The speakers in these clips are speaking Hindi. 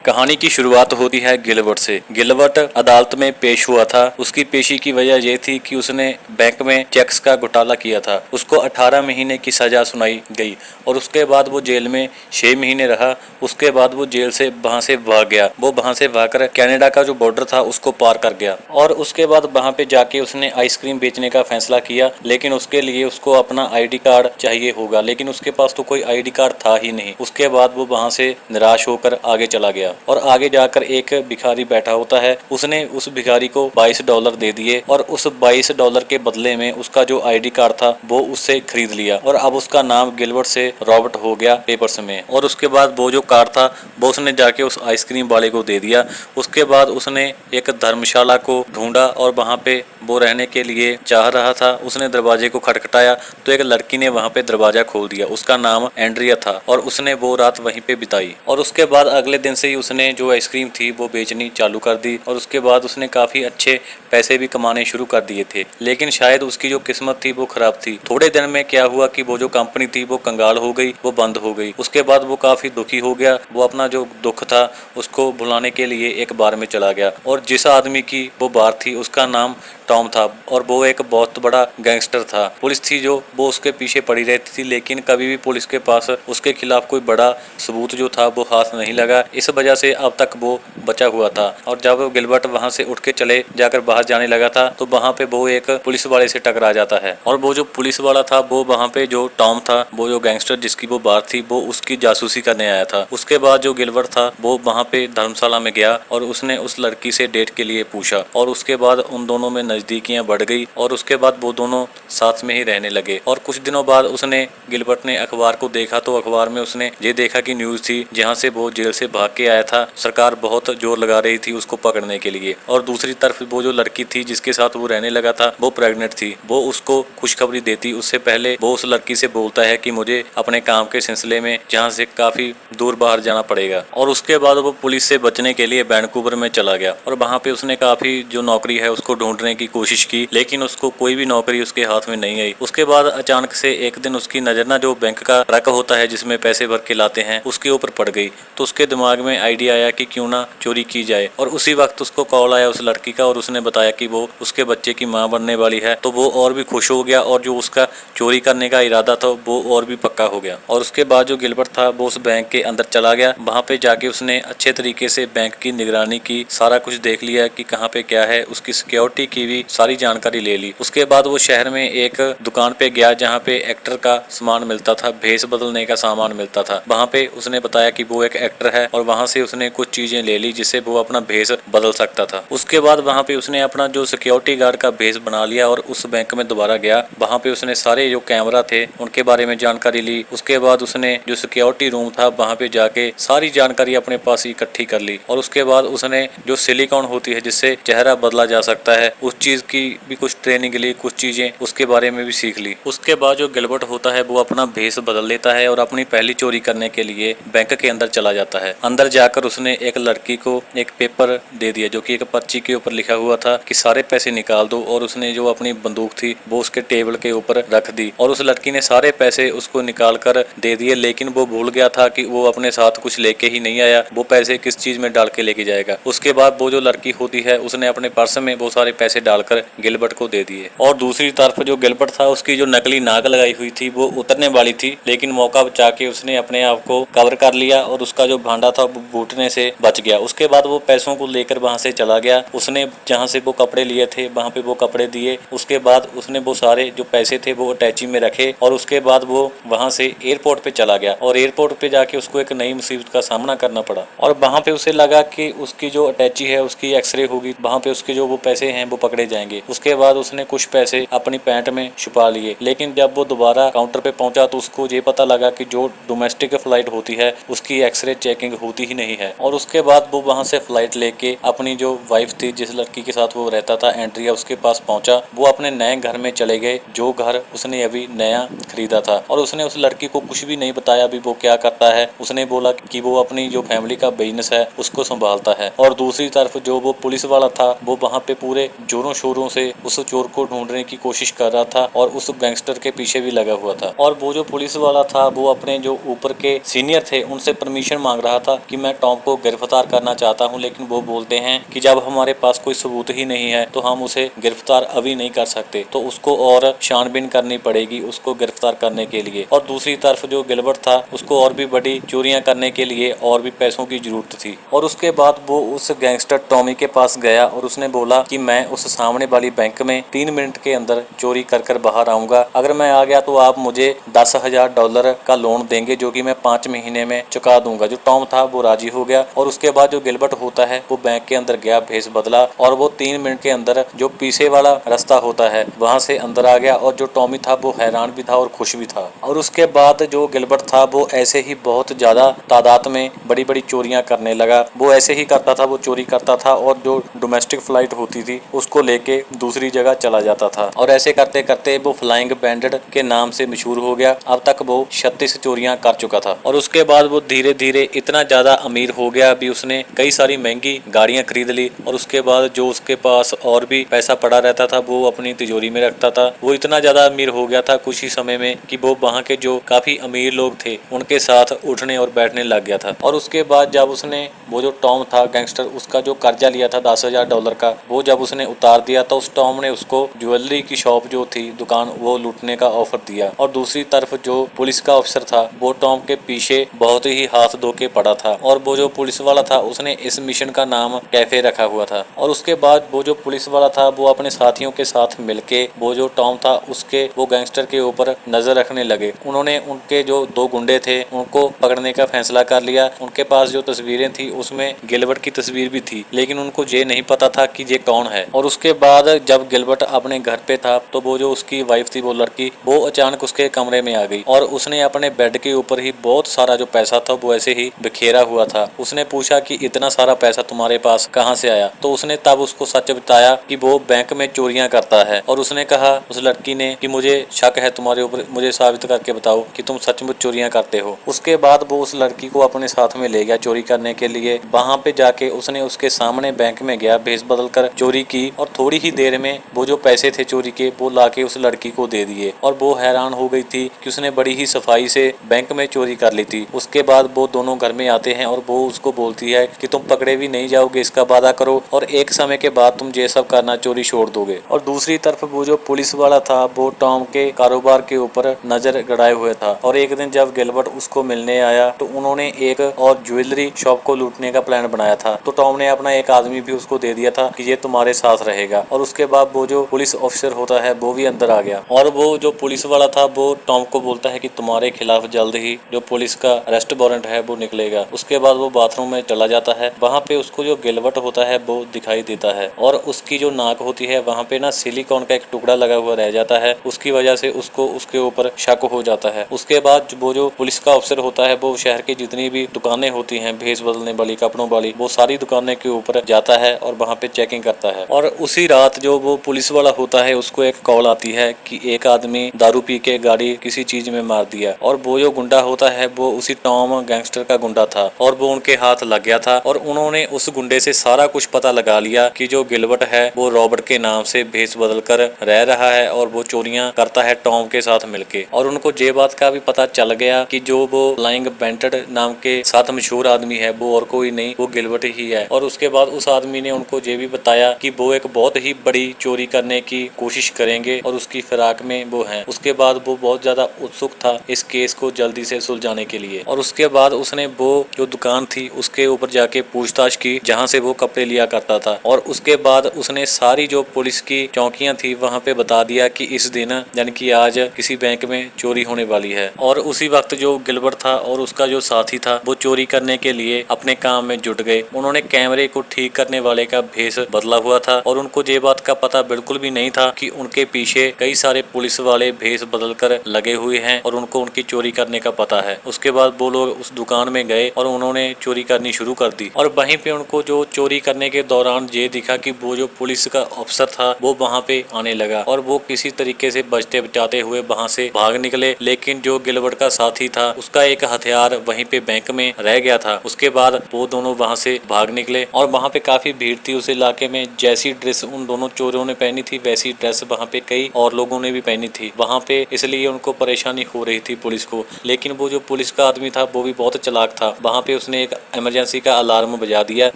कहानी की शुरुआत होती है गिलबर्ट से। गिलबर्ट अदालत में पेश हुआ था। उसकी पेशी की वजह यह थी कि उसने बैंक में चेक्स का घोटाला किया था। उसको 18 महीने की सजा सुनाई गई और उसके बाद वो जेल में 6 महीने रहा। उसके बाद वो जेल से वहां से भाग गया। वो वहां से भागकर कनाडा का जो बॉर्डर था उसको पार कर गया और उसके बाद वहां पे जाके उसने आइसक्रीम बेचने का फैसला किया। लेकिन उसके लिए उसको अपना आईडी कार्ड चाहिए होगा, लेकिन उसके पास तो कोई आईडी कार्ड था ही नहीं। उसके बाद वो वहां से निराश होकर आगे चला गया और आगे जाकर एक भिखारी बैठा होता है। उसने उस भिखारी को $22 दे दिए और उस $22 के बदले में उसका जो आईडी कार्ड था वो उससे खरीद लिया और अब उसका नाम गिलबर्ट से रॉबर्ट हो गया पेपर्स में। और उसके बाद वो जो कार्ड था वो उसने जाके उस आइसक्रीम वाले को दे दिया। उसके बाद उसने एक धर्मशाला को ढूंढा और वहां पे वो रहने के लिए चाह रहा था। उसने दरवाजे को खटखटाया तो एक लड़की ने वहां पे दरवाजा खोल दिया। उसका नाम एंड्रिया था और उसने वो रात वहीं पे बिताई और उसके बाद अगले दिन से ही उसने जो आइसक्रीम थी वो बेचनी चालू कर दी और उसके बाद उसने काफी अच्छे पैसे भी कमाने शुरू कर दिए थे। लेकिन शायद उसकी जो किस्मत थी वो खराब थी। थोड़े दिन में क्या हुआ कि वो जो कंपनी थी वो कंगाल हो गई, वो बंद हो गई। उसके बाद वो काफी दुखी हो गया। वो अपना जो दुख था उसको भुलाने के लिए एक बार में चला गया और जिस आदमी की वो बार थी उसका नाम टॉम था और वो एक बहुत बड़ा गैंगस्टर था। पुलिस थी जो वो उसके पीछे पड़ी रहती थी, लेकिन कभी भी पुलिस के पास उसके खिलाफ कोई बड़ा सबूत जो था वो हाथ नहीं लगा। इस वजह से अब तक वो बचा हुआ था और जब गिलबर्ट वहां से उठ के चले जाकर बाहर जाने लगा था तो वहां पे वो एक पुलिस वाले से टकरा जाता है और वो जो पुलिस वाला था वो वहां पे जो टॉम था, वो जो गैंगस्टर जिसकी वो बात थी, वो उसकी जासूसी करने आया था। उसके बाद जो गिलबर्ट था वो वहां पे धर्मशाला में गया और उसने उस लड़की से डेट के लिए पूछा और उसके बाद उन दोनों में नजदीकियां बढ़ गई और उसके बाद वो दोनों साथ में ही रहने लगे। और कुछ दिनों बाद उसने गिलबर्ट ने अखबार को देखा तो अखबार में उसने ये देखा कि न्यूज थी जहां से वो जेल से भाग के आया था। सरकार बहुत जोर लगा रही थी उसको पकड़ने के लिए और दूसरी तरफ वो जो लड़की थी जिसके साथ वो रहने लगा था वो प्रेग्नेंट थी। वो उसको खुशखबरी देती उससे पहले वो उस लड़की से बोलता है कि मुझे अपने काम के सिलसिले में जहाँ से काफी दूर बाहर जाना पड़ेगा और उसके बाद वो पुलिस से बचने के लिए वैंकूवर में चला गया और वहाँ पे उसने काफी जो नौकरी है उसको ढूंढने की कोशिश की, लेकिन उसको कोई भी नौकरी उसके हाथ में नहीं आई। उसके बाद अचानक से एक दिन उसकी नजर ना जो बैंक का ट्रक होता है जिसमें पैसे भर के लाते हैं उसके ऊपर पड़ गई। तो उसके दिमाग में आइडिया आया कि क्यों ना चोरी की जाए और उसी वक्त उसको कॉल आया उस लड़की का और उसने बताया कि वो उसके बच्चे की मां बनने वाली है। तो वो और भी खुश हो गया और जो उसका चोरी करने का इरादा था वो और भी पक्का हो गया। और उसके बाद जो गिलबर्ट था वो उस बैंक के अंदर चला गया। वहां पे जाके उसने अच्छे तरीके से बैंक की निगरानी की, सारा कुछ देख लिया कि कहाँ पे क्या है, उसकी सिक्योरिटी की भी सारी जानकारी ले ली। उसके बाद वो शहर में एक दुकान पे गया जहाँ पे एक्टर का सामान मिलता था, भेस बदलने का सामान मिलता था। वहाँ पे उसने बताया कि वो एक एक्टर है और वहाँ से उसने कुछ चीजें ले ली जिससे वो अपना भेस बदल सकता था। उसके बाद वहाँ पे उसने अपना जो सिक्योरिटी गार्ड का भेस बना लिया और उस बैंक में दोबारा गया। वहाँ पे उसने सारे जो कैमरा थे उनके बारे में जानकारी ली। उसके बाद उसने जो सिक्योरिटी रूम था वहाँ पे जाके सारी जानकारी अपने पास इकट्ठी कर ली और उसके बाद उसने जो सिलिकॉन होती है जिससे चेहरा बदला जा सकता है उस चीज की भी कुछ ट्रेनिंग ली, कुछ चीजें उसके बारे में भी सीख ली। उसके बाद जो गिलबर्ट होता है वो अपना भेस बदल लेता है और अपनी पहली चोरी करने के लिए बैंक के अंदर चला जाता है। अंदर जाकर उसने एक लड़की को एक पेपर दे दिया जो कि एक पर्ची के ऊपर लिखा हुआ था कि सारे पैसे निकाल दो और उसने जो अपनी बंदूक थी वो उसके टेबल के ऊपर रख दी और उस लड़की ने सारे पैसे उसको निकाल कर दे दिए। लेकिन वो भूल गया था कि वो अपने साथ कुछ लेके ही नहीं आया, वो पैसे किस चीज में डाल के लेके जाएगा। उसके बाद वो जो लड़की होती है उसने अपने पर्स में वो सारे पैसे डालकर गिलबर्ट को दे दिए और दूसरी तरफ जो गिलबर्ट था उसकी जो नकली नाक लगाई हुई थी वो उतरने वाली थी, लेकिन मौका बचा के उसने अपने आप को कवर कर लिया और उसका जो भांडा था वो फूटने से बच गया। उसके बाद वो पैसों को लेकर वहां से चला गया। उसने जहां से वो कपड़े लिए थे वहां पे वो कपड़े दिए। उसके बाद उसने वो सारे जो पैसे थे वो अटैची में रखे और उसके बाद वो वहां से एयरपोर्ट पे चला गया और एयरपोर्ट पे जाके उसको एक नई मुसीबत का सामना करना पड़ा और वहां पे उसे लगा कि उसकी जो अटैची है उसकी एक्सरे होगी, वहां पे उसके जो वो पैसे हैं वो पकड़े जाएंगे। उसके बाद उसने कुछ पैसे अपनी पैंट में छुपा लिए, लेकिन जब वो दोबारा काउंटर पे पहुंचा तो उसको ये पता लगा कि जो डोमेस्टिक फ्लाइट होती है उसकी एक्सरे चेकिंग होती ही नहीं है। और उसके बाद वो वहां से फ्लाइट लेके अपनी जो वाइफ थी जिस लड़की के साथ वो रहता था एंड्रिया, उसके पास पहुंचा। वो अपने नए घर में चले गए जो घर उसने अभी नया खरीदा था और उसने उस लड़की को कुछ भी नहीं बताया अभी वो क्या करता है। उसने बोला कि वो अपनी जो फैमिली का बिजनेस है उसको संभालता है। और दूसरी तरफ जो वो पुलिस वाला था वो वहां पे पूरे जोरों शोरों से उस चोर को ढूंढने की कोशिश कर रहा था और उस गैंगस्टर के पीछे भी लगा हुआ था। और वो जो पुलिस वाला था वो अपने जो ऊपर के सीनियर थे उनसे परमिशन मांग रहा था कि मैं मैं टॉम को गिरफ्तार करना चाहता हूं, लेकिन वो बोलते हैं कि जब हमारे पास कोई सबूत ही नहीं है तो हम उसे गिरफ्तार अभी नहीं कर सकते, तो उसको और छानबीन करनी पड़ेगी उसको गिरफ्तार करने के लिए। और दूसरी तरफ जो गिलबर्ट था उसको और भी बड़ी चोरियां करने के लिए और भी पैसों की जरूरत थी। और उसके बाद वो उस गैंगस्टर टॉमी के पास गया और उसने बोला कि मैं उस सामने वाली बैंक में 3 मिनट के अंदर चोरी कर बाहर आऊंगा, अगर मैं आ गया तो आप मुझे $10,000 का लोन देंगे जो कि मैं 5 महीने में चुका दूंगा। जो टॉम था वो राजी हो गया और उसके बाद जो गिलबर्ट होता है वो बैंक के अंदर गया, भेष बदला और वो 3 मिनट के अंदर जो पीछे वाला रास्ता होता है वहां से अंदर आ गया। और जो टॉमी था वो हैरान भी था और खुश भी था। और उसके बाद जो गिलबर्ट था वो ऐसे ही बहुत ज्यादा तादाद में बड़ी बड़ी चोरियां करने लगा। वो ऐसे ही करता था, वो चोरी करता था और जो डोमेस्टिक फ्लाइट होती थी उसको लेके दूसरी जगह चला जाता था और ऐसे करते करते वो फ्लाइंग बैंडिट के नाम से मशहूर हो गया। अब तक वो 36 चोरियां कर चुका था। और उसके बाद वो धीरे धीरे इतना ज्यादा अमीर हो गया, अभी उसने कई सारी महंगी गाड़ियां खरीद ली और उसके बाद जो उसके पास और भी पैसा पड़ा रहता था वो अपनी तिजोरी में रखता था। वो इतना ज्यादा अमीर हो गया था कुछ ही समय में कि वो वहाँ के जो काफी अमीर लोग थे उनके साथ उठने और बैठने लग गया था। और उसके बाद जब उसने वो जो टॉम था गैंगस्टर, उसका जो कर्जा लिया था $10,000 का, वो जब उसने उतार दिया तो उस टॉम ने उसको ज्वेलरी की शॉप जो थी दुकान वो लूटने का ऑफर दिया। और दूसरी तरफ जो पुलिस का ऑफिसर था वो टॉम के पीछे बहुत ही हाथ धो के पड़ा था और वो जो पुलिस वाला था उसने इस मिशन का नाम कैफे रखा हुआ था। और उसके बाद वो जो पुलिस वाला था वो अपने साथियों के साथ मिलके वो जो टॉम था उसके वो गैंगस्टर के ऊपर नजर रखने लगे। उन्होंने उनके जो 2 गुंडे थे उनको पकड़ने का फैसला कर लिया। उनके पास जो तस्वीरें थी उसमें गिलबर्ट की तस्वीर भी थी, लेकिन उनको ये नहीं पता था कि ये कौन है। और उसके बाद जब गिलबर्ट अपने घर पे था तो वो जो उसकी वाइफ थी वो लड़की वो अचानक उसके कमरे में आ गई और उसने अपने बेड के ऊपर ही बहुत सारा जो पैसा था वो ऐसे ही बिखेरा हुआ था। उसने पूछा कि इतना सारा पैसा तुम्हारे पास कहाँ से आया? तो उसने तब उसको सच बताया कि वो बैंक में चोरियां करता है। और उसने कहा उस लड़की ने कि मुझे शक है तुम्हारे ऊपर, मुझे साबित करके बताओ कि तुम सचमुच चोरियां करते हो। उसके बाद वो उस लड़की को अपने साथ में ले गया चोरी करने के लिए। वहां पे जाके उसने उसके सामने बैंक में गया, भेष बदल कर चोरी की और थोड़ी ही देर में वो जो पैसे थे चोरी के वो लाके उस लड़की को दे दिए। और वो हैरान हो गई थी कि उसने बड़ी ही सफाई से बैंक में चोरी कर ली थी। उसके बाद वो दोनों घर में आते हैं और वो उसको बोलती है कि तुम पकड़े भी नहीं जाओगे, इसका वादा करो और एक समय के बाद तुम ये सब करना चोरी छोड़ दोगे। और दूसरी तरफ वो जो पुलिस वाला था वो टॉम के कारोबार के ऊपर नजर गड़ाए हुए था। और एक दिन जब गिलबर्ट उसको मिलने आया तो उन्होंने एक और ज्वेलरी शॉप को लूटने का प्लान बनाया था। तो टॉम ने अपना एक आदमी भी उसको दे दिया था कि ये तुम्हारे साथ रहेगा। और उसके बाद वो जो पुलिस ऑफिसर होता है वो भी अंदर आ गया और वो जो पुलिस वाला था वो टॉम को बोलता है कि तुम्हारे खिलाफ जल्द ही जो पुलिस का अरेस्ट वारंट है वो निकलेगा। उसके बाद वो बाथरूम में चला जाता है। वहाँ पे उसको जो गिलबर्ट होता है वो दिखाई देता है और उसकी जो नाक होती है वहाँ पे ना सिलिकॉन का एक टुकड़ा लगा हुआ रह जाता है। उसकी वजह से उसको उसके ऊपर शक हो जाता है। उसके बाद वो जो पुलिस का अफसर होता है वो शहर की जितनी भी दुकानें होती हैं भेष बदलने वाली, कपड़ों वाली, वो सारी दुकानें के ऊपर जाता है और वहाँ पे चेकिंग करता है। और उसी रात जो वो पुलिस वाला होता है उसको एक कॉल आती है कि एक आदमी दारू पी के गाड़ी किसी चीज में मार दिया। और वो जो गुंडा होता है वो उसी टॉम गैंगस्टर का गुंडा था और वो उनके हाथ लग गया था। और उन्होंने उस गुंडे से सारा कुछ पता लगा लिया कि जो गिलबर्ट है वो रॉबर्ट के नाम से भेष बदल कर रह रहा है और वो चोरियां करता है टॉम के साथ मिलके। और उनको ये बात का भी पता चल गया कि जो वो फ्लाइंग बैंडिट नाम के साथ मशहूर आदमी है वो और कोई नहीं, वो गिलबर्ट ही है। और उसके बाद उस आदमी ने उनको ये भी बताया कि वो एक बहुत ही बड़ी चोरी करने की कोशिश करेंगे और उसकी फिराक में वो हैं। उसके बाद वो बहुत ज्यादा उत्सुक था इस केस को जल्दी से सुलझाने के लिए। और उसके बाद उसने वो जो दुकान थी उसके ऊपर जाके पूछताछ की जहाँ से वो कपड़े लिया करता था। और उसके बाद उसने सारी जो पुलिस की चौकियां थी वहाँ पे बता दिया कि इस दिन यानी कि आज किसी बैंक में चोरी होने वाली है। और उसी वक्त जो गिलबर्ट था और उसका जो साथी था वो चोरी करने के लिए अपने काम में जुट गए। उन्होंने कैमरे को ठीक करने वाले का भेष बदला हुआ था और उनको ये बात का पता बिल्कुल भी नहीं था कि उनके पीछे कई सारे पुलिस वाले भेष बदल कर लगे हुए हैं और उनको उनकी चोरी करने का पता है। उसके बाद वो लोग उस दुकान में गए और उन्होंने चोरी करनी शुरू कर दी। और वहीं पे उनको जो चोरी करने के दौरान ये दिखा कि वो जो पुलिस का अफसर था वो वहाँ पे आने लगा और वो किसी तरीके से बचते बचाते हुए वहाँ से भाग निकले। लेकिन जो गिलबर्ट का साथी था उसका एक हथियार वहीं पे बैंक में रह गया था। उसके बाद वो दोनों वहाँ से भाग निकले और वहाँ पे काफी भीड़ थी उस इलाके में। जैसी ड्रेस उन दोनों चोरों ने पहनी थी वैसी ड्रेस वहाँ पे कई और लोगों ने भी पहनी थी वहाँ पे, इसलिए उनको परेशानी हो रही थी पुलिस को। लेकिन वो जो पुलिस का आदमी था वो भी बहुत चालाक था। वहाँ पे उसने एक इमरजेंसी का अलार्म बजा दिया,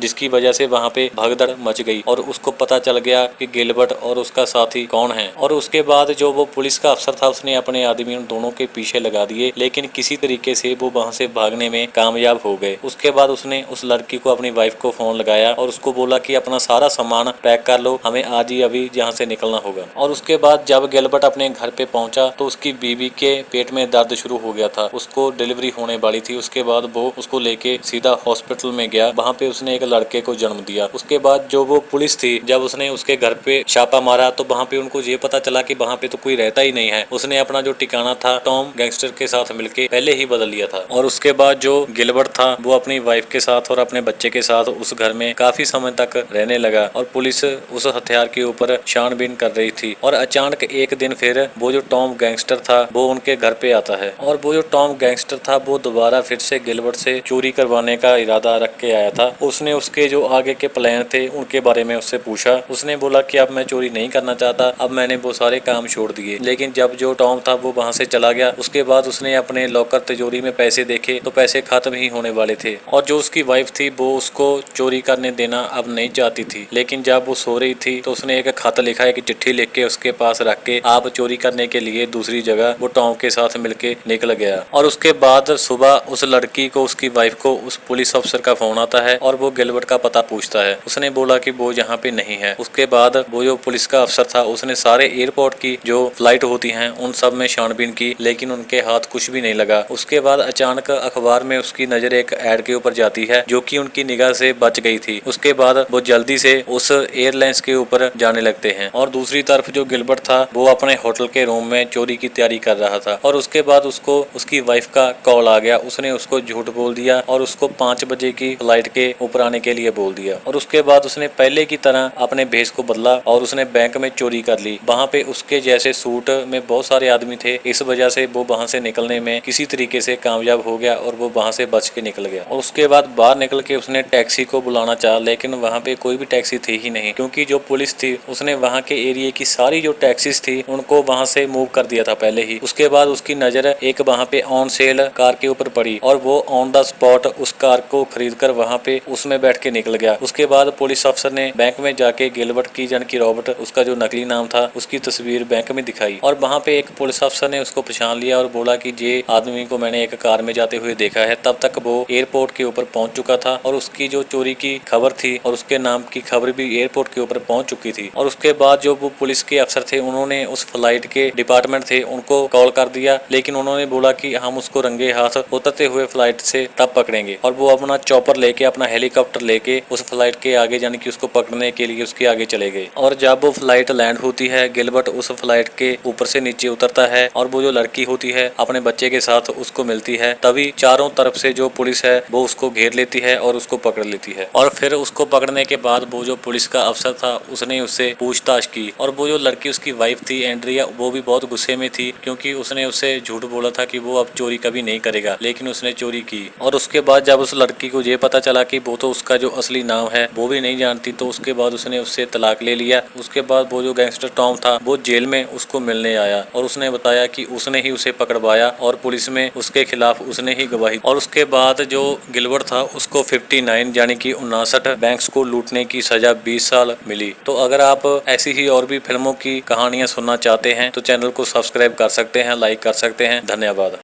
जिसकी वजह से वहाँ पे भगदड़ मच गई और उसको पता चल गया कि गिलबर्ट और उसका साथी कौन है। और उसके बाद जो वो पुलिस का अफसर था उसने अपने आदमी उन दोनों के पीछे लगा दिए, लेकिन किसी तरीके से वो वहाँ से भागने में कामयाब हो गए। उसके बाद उसने उस लड़की को, अपनी वाइफ को फोन लगाया और उसको बोला कि अपना सारा सामान पैक कर लो, हमें आज ही अभी यहाँ से निकलना होगा। और उसके बाद जब गिलबर्ट अपने घर पे पहुंचा तो उसकी बीवी के पेट में दर्द शुरू हो गया था, उसको डिलीवरी होने वाली थी। उसके बाद वो उसको लेके सीधा हॉस्पिटल में गया, वहाँ पे उसने एक लड़के को जन्म दिया। उसके बाद जो वो पुलिस थी, जब उसने उसके घर पे छापा मारा तो वहाँ पे उनको ये पता चला कि वहाँ पे तो कोई रहता ही नहीं है। उसने अपना जो ठिकाना था टॉम गैंगस्टर के साथ मिलके पहले ही बदल लिया था। और उसके बाद जो गिलबर्ट था वो अपनी वाइफ के साथ और अपने बच्चे के साथ उस घर में काफी समय तक रहने लगा और पुलिस उस हथियार के ऊपर छानबीन कर रही थी। और अचानक एक दिन फिर वो जो टॉम गैंगस्टर था वो उनके घर पे आता है और वो जो टॉम गैंगस्टर था वो दोबारा फिर से गिलबर्ट से चोरी करवाने का इरादा रख के आया था। उसने उसके जो आगे के प्लान थे उनके बारे में उससे पूछा। उसने बोला कि अब मैं चोरी नहीं करना चाहता, अब मैंने वो सारे काम छोड़ दिए। लेकिन जब जो टॉम था वो वहाँ से चला गया, उसके बाद उसने अपने लॉकर तिजोरी में पैसे देखे तो पैसे खत्म ही होने वाले थे। और जो उसकी वाइफ थी वो उसको चोरी करने देना अब नहीं चाहती थी, लेकिन जब वो सो रही थी तो उसने एक खत लिखा है कि चिट्ठी लिख के उसके पास रख के आप चोरी करने के लिए दूसरी जगह वो टॉम के साथ मिलके निकल गया। और उसके बाद सुबह उस लड़की को, उसकी वाइफ को उस पुलिस अफसर का फोन आता है और वो गिलबर्ट का पता पूछता है। उसने बोला कि वो यहाँ पे नहीं है। उसके बाद वो जो पुलिस का अफसर था उसने सारे एयरपोर्ट की जो फ्लाइट होती हैं उन सब में छानबीन की, लेकिन उनके हाथ कुछ भी नहीं लगा। उसके बाद अचानक अखबार में उसकी नजर एक एड के ऊपर जाती है जो कि उनकी निगाह से बच गई थी। उसके बाद वो जल्दी से उस एयरलाइंस के ऊपर जाने लगते हैं और दूसरी तरफ जो गिलबर्ट था वो अपने होटल के रूम में चोरी की तैयारी कर रहा था। और उसके बाद उसको उसकी वाइफ का कॉल आ गया। उसने उसको झूठ बोल दिया और उसको 5 बजे की फ्लाइट के ऊपर आने के लिए बोल दिया। और उसके बाद उसने पहले की तरह अपने भेष को बदला और उसने बैंक में चोरी कर ली। वहाँ पे उसके जैसे सूट में बहुत सारे आदमी थे, इस वजह से वो वहाँ से निकलने में किसी तरीके से कामयाब हो गया और वो वहाँ से बच के निकल गया। और उसके बाद बाहर निकल के उसने टैक्सी को बुलाना चाहा, लेकिन वहाँ पे कोई भी टैक्सी थी ही नहीं, क्योंकि जो पुलिस थी उसने वहाँ के एरिया की सारी जो टैक्सीज थी उनको वहाँ से मूव कर दिया था पहले ही। उसके बाद उसकी नजर एक वहाँ पे ऑन सेल कार के ऊपर पड़ी और वो ऑन द स्पॉट उस कार को खरीद कर वहाँ पे उसमें बैठ के निकल गया। उसके बाद पुलिस अफसर ने बैंक में जाके गिलबर्ट की जन की रॉबर्ट, उसका जो नकली नाम था, उसकी तस्वीर बैंक में दिखाई और वहाँ पे एक पुलिस अफसर ने उसको पहचान लिया और बोला कि ये आदमी को मैंने एक कार में जाते हुए देखा है। तब तक वो एयरपोर्ट के ऊपर पहुंच चुका था और उसकी जो चोरी की खबर थी और उसके नाम की खबर भी एयरपोर्ट के ऊपर पहुंच चुकी थी। और उसके बाद जो वो पुलिस के अफसर थे उन्होंने उस फ्लाइट के डिपार्टमेंट थे उनको कॉल कर दिया, लेकिन उन्होंने बोला कि हम उसको रंगे हाथ उतरते हुए फ्लाइट से तब पकड़ेंगे। और वो अपना चॉपर लेके, अपना हेलीकॉप्टर लेके उस फ्लाइट के आगे, यानी कि उसको पकड़ने के लिए उसके आगे चले गए। और जब वो फ्लाइट लैंड होती है, गिलबर्ट उस फ्लाइट के ऊपर से नीचे उतरता है और वो जो लड़की होती है अपने बच्चे के साथ उसको मिलती है। तभी चारों तरफ से जो पुलिस है वो उसको घेर लेती है और उसको पकड़ लेती है। और फिर उसको पकड़ने के बाद वो जो पुलिस का अफसर था उसने उससे पूछताछ की और वो जो लड़की उसकी वाइफ थी एंड्रिया, वो भी बहुत गुस्से में थी क्योंकि उसने उससे झूठ बोला था कि वो अब चोरी कभी नहीं करेगा, लेकिन उसने चोरी की। और उसके बाद जब उस लड़की को ये पता चला कि वो तो उसका जो असली नाम है वो भी नहीं जानती, तो उसके बाद उसने उससे तलाक ले लिया। उसके बाद वो जो गैंगस्टर टॉम था वो जेल में उसको मिलने आया और उसने बताया कि उसने ही उसे पकड़वाया और पुलिस में उसके खिलाफ उसने ही गवाही। और उसके बाद जो गिलबर्ट था उसको 59 यानी कि 59 बैंक्स को लूटने की सजा 20 साल मिली। तो अगर आप ऐसी ही और भी फिल्मों की कहानियां सुनना चाहते हैं तो चैनल को सब्सक्राइब कर सकते हैं, लाइक कर सकते हैं। धन्यवाद।